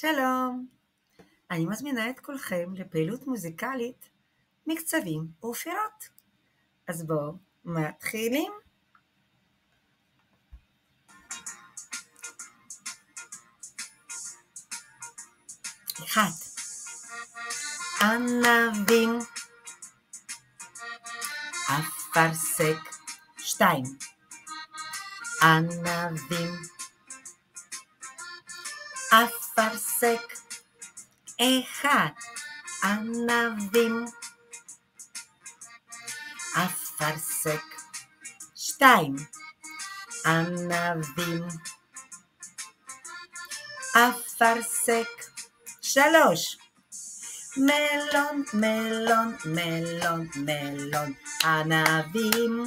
שלום, אני מזמינה את כולכם לפעילות מוזיקלית מקצבים ופירות. אז בואו, מתחילים. אחד, ענבים, אפרסק. 2, ענבים, אפרסק. 1, ענבים, אפרסק. 2, ענבים, אפרסק. 3, מלון, מלון, מלון, מלון, ענבים.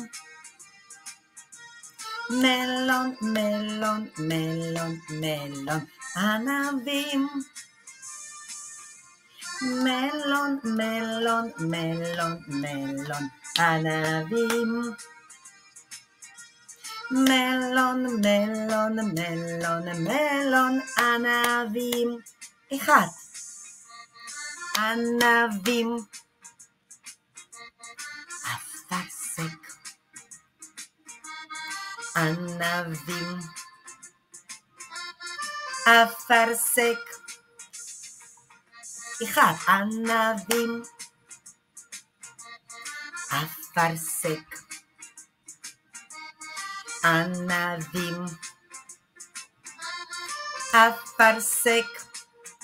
מלון, מלון, מלון, מלון, ענבים. מלון, מלון, מלון, מלון, ענבים. מלון, מלון, מלון, מלון, ענבים. 1, ענבים, אפרסק. ענבים, אפרסק. 1, ענבים, אפרסק. ענבים, אפרסק.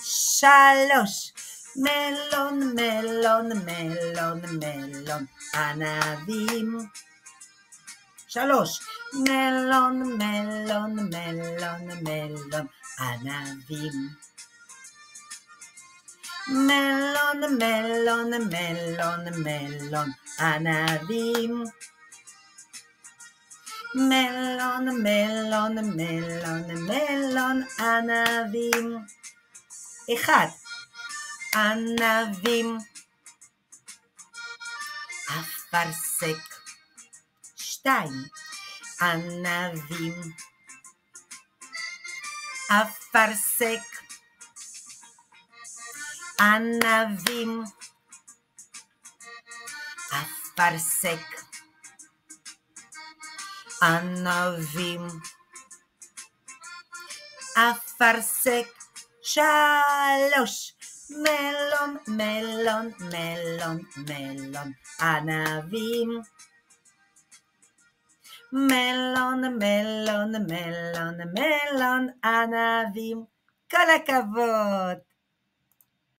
3, מלון, מלון, מלון, מלון, ענבים. 3, מלון, מלון, מלון, מלון, ענבים. מלון, מלון, מלון, מלון, ענבים. מלון, מלון, מלון, מלון, ענבים. 1, ענבים, אפרסק. 2, ענבים, אפרסק. ענבים, אפרסק. ענבים, אפרסק. 3, מלון, מלון, מלון, מלון, ענבים. מלון, מלון, מלון, מלון, ענבים. כל הכבוד.